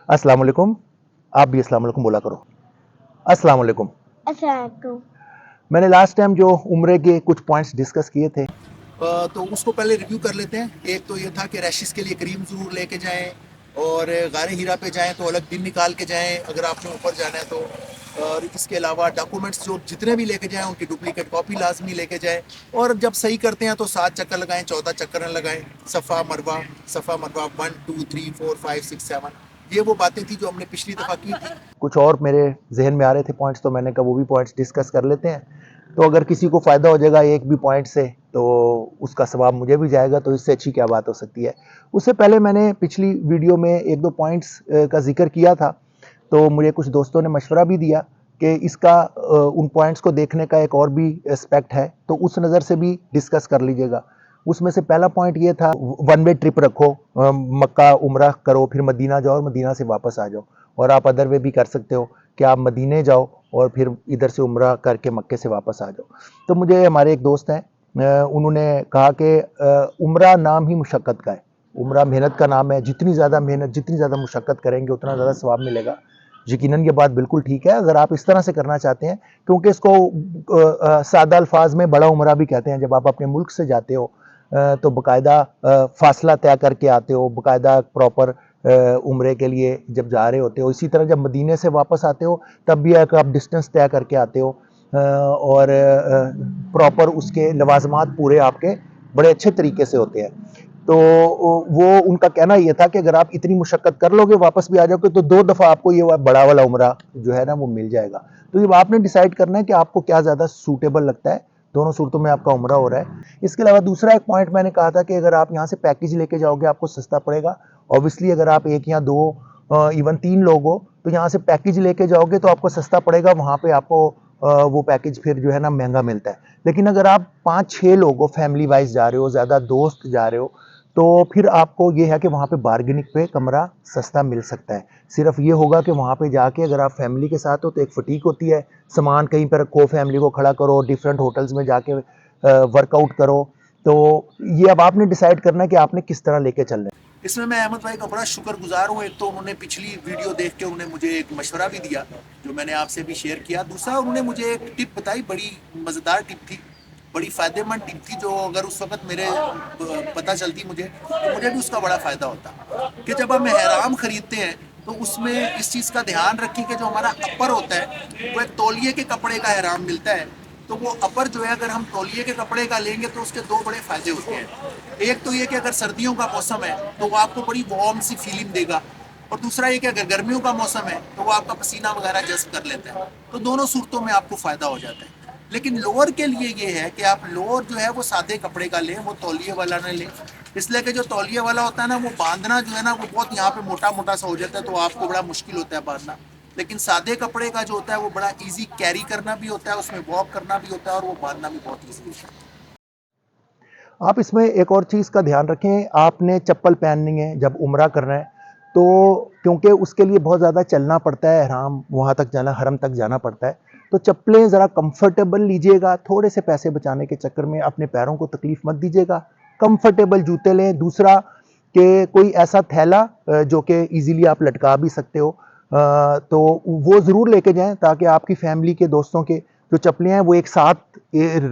अस्सलाम वालेकुम। आप भी अस्सलाम वालेकुम बोला करो। अस्सलाम वालेकुम। अस्सलाम। मैंने लास्ट टाइम जो उम्रे के कुछ पॉइंट्स डिस्कस किए थे, तो उसको पहले रिव्यू कर लेते हैं। एक तो ये था कि रैशिस के लिए क्रीम ज़रूर लेके जाएं, और गारे हीरा पे जाएं तो अलग दिन निकाल के जाएं अगर आपने ऊपर जाना है तो। और इसके अलावा डॉक्यूमेंट्स जो जितने भी लेके जाएं उनकी डुप्लीकेट कॉपी लाजमी लेके जाएं। और जब सही करते हैं तो 7 चक्कर लगाएं, 14 चक्कर न लगाएं। सफ़ा मरवा 1 2 3 4 5 6 7, ये वो बातें थी जो हमने पिछली दफ़ा की थी। कुछ और मेरे जहन में आ रहे थे पॉइंट्स, तो मैंने कहा वो भी पॉइंट्स डिस्कस कर लेते हैं। तो अगर किसी को फ़ायदा हो जाएगा एक भी पॉइंट से तो उसका सवाब मुझे भी जाएगा, तो इससे अच्छी क्या बात हो सकती है। उससे पहले मैंने पिछली वीडियो में एक दो पॉइंट्स का जिक्र किया था, तो मुझे कुछ दोस्तों ने मशवरा भी दिया कि इसका उन पॉइंट्स को देखने का एक और भी एस्पेक्ट है, तो उस नज़र से भी डिस्कस कर लीजिएगा। उसमें से पहला पॉइंट ये था, वन वे ट्रिप रखो, मक्का उम्रा करो, फिर मदीना जाओ और मदीना से वापस आ जाओ। और आप अदर वे भी कर सकते हो कि आप मदीने जाओ और फिर इधर से उम्रा करके मक्के से वापस आ जाओ। तो मुझे हमारे एक दोस्त हैं, उन्होंने कहा कि उम्रा नाम ही मुशक्क़त का है, उम्रा मेहनत का नाम है। जितनी ज़्यादा मेहनत, जितनी ज़्यादा मुशक्क़त करेंगे उतना ज़्यादा सवाब मिलेगा। यकीनन ये बात बिल्कुल ठीक है अगर आप इस तरह से करना चाहते हैं, क्योंकि इसको सादा अल्फाज में बड़ा उम्रा भी कहते हैं। जब आप अपने मुल्क से जाते हो तो बाकायदा फासला तय करके आते हो, बाकायदा प्रॉपर उम्रे के लिए जब जा रहे होते हो। इसी तरह जब मदीने से वापस आते हो तब भी एक आप डिस्टेंस तय करके आते हो, और प्रॉपर उसके लवाजमात पूरे आपके बड़े अच्छे तरीके से होते हैं। तो वो उनका कहना ये था कि अगर आप इतनी मुशक्क़त कर लोगे, वापस भी आ जाओगे, तो 2 दफ़ा आपको ये बड़ा वाला उम्रा जो है ना वो मिल जाएगा। तो जब आपने डिसाइड करना है कि आपको क्या ज़्यादा सूटेबल लगता है, दोनों सूरतों में आपका उम्रा हो रहा है। इसके अलावा दूसरा एक पॉइंट मैंने कहा था कि अगर आप यहाँ से पैकेज लेके जाओगे आपको सस्ता पड़ेगा। ऑब्वियसली अगर आप 1 या 2 इवन 3 लोग हो तो यहाँ से पैकेज लेके जाओगे तो आपको सस्ता पड़ेगा, वहाँ पे आपको वो पैकेज फिर जो है ना महंगा मिलता है। लेकिन अगर आप 5-6 लोग हो, फैमिली वाइज जा रहे हो, ज़्यादा दोस्त जा रहे हो, तो फिर आपको ये है कि वहाँ पे बार्गेनिंग पे कमरा सस्ता मिल सकता है। सिर्फ ये होगा कि वहाँ पे जाके अगर आप फैमिली के साथ हो तो एक फटीक होती है, सामान कहीं पर रखो, फैमिली को खड़ा करो, डिफरेंट होटल्स में जाके वर्कआउट करो। तो ये अब आपने डिसाइड करना है कि आपने किस तरह लेके चलना है। इसमें मैं अहमद भाई का बड़ा शुक्रगुजार हूँ। एक तो उन्होंने पिछली वीडियो देख के उन्होंने मुझे एक मशवरा भी दिया जो मैंने आपसे भी शेयर किया। दूसरा उन्होंने मुझे एक टिप बताई, बड़ी मज़ेदार टिप थी, बड़ी फ़ायदेमंद टिप थी, जो अगर उस वक्त मेरे पता चलती मुझे तो मुझे भी उसका बड़ा फ़ायदा होता। कि जब हम एहराम ख़रीदते हैं तो उसमें इस चीज़ का ध्यान रखें कि जो हमारा अपर होता है वो एक तौलिए के कपड़े का एहराम मिलता है। तो वो अपर जो है अगर हम तौलिए के कपड़े का लेंगे तो उसके 2 बड़े फ़ायदे होते हैं। एक तो ये कि अगर सर्दियों का मौसम है तो वो आपको बड़ी वार्म सी फीलिंग देगा, और दूसरा ये कि अगर गर्मियों का मौसम है तो वो आपका पसीना वगैरह जज़्ब कर लेता है। तो दोनों सूरतों में आपको फ़ायदा हो जाता है। लेकिन लोअर के लिए ये है कि आप लोअर जो है वो सादे कपड़े का लें, वो तौलिए वाला ना लें। इसलिए कि जो तौलिए वाला होता है ना वो बांधना जो है ना वो बहुत यहाँ पे मोटा मोटा सा हो जाता है, तो आपको बड़ा मुश्किल होता है बांधना। लेकिन सादे कपड़े का जो होता है वो बड़ा इजी कैरी करना भी होता है, उसमें वॉक करना भी होता है, और वो बांधना भी बहुत ईजी होता है। आप इसमें एक और चीज़ का ध्यान रखें, आपने चप्पल पहननी है जब उम्रा करना है, तो क्योंकि उसके लिए बहुत ज़्यादा चलना पड़ता है, हराम वहाँ तक जाना, हरम तक जाना पड़ता है, तो चप्पलें ज़रा कंफर्टेबल लीजिएगा। थोड़े से पैसे बचाने के चक्कर में अपने पैरों को तकलीफ मत दीजिएगा, कंफर्टेबल जूते लें। दूसरा कि कोई ऐसा थैला जो कि ईजिली आप लटका भी सकते हो, तो वो ज़रूर लेके जाएं, ताकि आपकी फैमिली के, दोस्तों के जो चप्पलें हैं वो एक साथ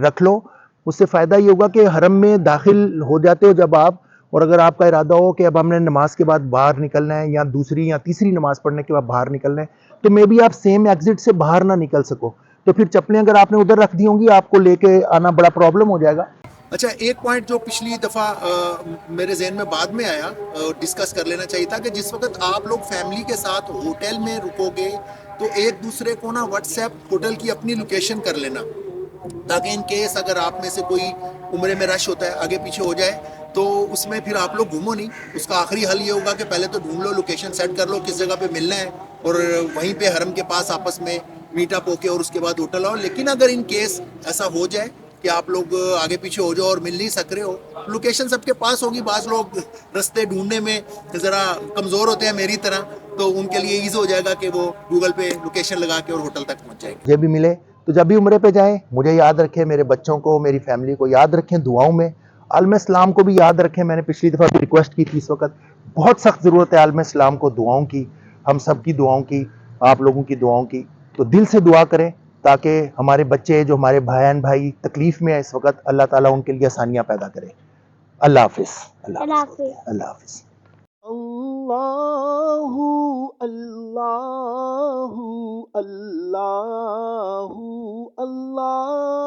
रख लो। उससे फ़ायदा ये होगा कि हरम में दाखिल हो जाते हो जब आप, और अगर आपका इरादा हो कि अब हमने नमाज के बाद बाहर निकलना है, या दूसरी या तीसरी नमाज पढ़ने के बाद बाहर निकलना है, तो मे बी आप सेम एग्जिट से बाहर ना निकल सको, तो फिर चप्पलें अगर आपने उधर रख दी होंगी आपको लेके आना बड़ा प्रॉब्लम हो जाएगा। अच्छा, एक पॉइंट जो पिछली दफ़ा मेरे जहन में बाद में आया, डिस्कस कर लेना चाहिए था, कि जिस वक्त आप लोग फैमिली के साथ होटल में रुकोगे तो एक दूसरे को ना व्हाट्सएप होटल की अपनी लोकेशन कर लेना, ताकि इन केस अगर आप में से कोई उम्रे में रश होता है आगे पीछे हो जाए तो उसमें फिर आप लोग घूमो नहीं। उसका आखिरी हल ये होगा कि पहले तो ढूंढ लो, लोकेशन सेट कर लो किस जगह पे मिलना है, और वहीं पे हरम के पास आपस में मीटअप होके और उसके बाद होटल आओ। लेकिन अगर इन केस ऐसा हो जाए कि आप लोग आगे पीछे हो जाओ और मिल नहीं सक रहे हो, लोकेशन सबके पास होगी। बाज़ लोग रास्ते ढूंढने में ज़रा कमज़ोर होते हैं मेरी तरह, तो उनके लिए ईजी हो जाएगा कि वो गूगल पे लोकेशन लगा के और होटल तक पहुँच जाएंगे। मुझे भी मिले तो जब भी उम्रे पे जाएं मुझे याद रखें, मेरे बच्चों को, मेरी फैमिली को याद रखें दुआओं में, आलम इस्लाम को भी याद रखें। मैंने पिछली दफ़ा भी रिक्वेस्ट की थी, इस वक्त بہت سخت ضرورت ہے عالم اسلام کو دعاؤں کی، ہم سب کی دعاؤں کی، آپ لوگوں کی دعاؤں کی. تو دل سے دعا کریں تاکہ ہمارے بچے جو ہمارے بہن بھائی تکلیف میں ہیں اس وقت، اللہ تعالیٰ ان کے لیے آسانیاں پیدا کرے. اللہ حافظ. اللہ حافظ. اللہ حافظ. اللہ اللہ اللہ اللہ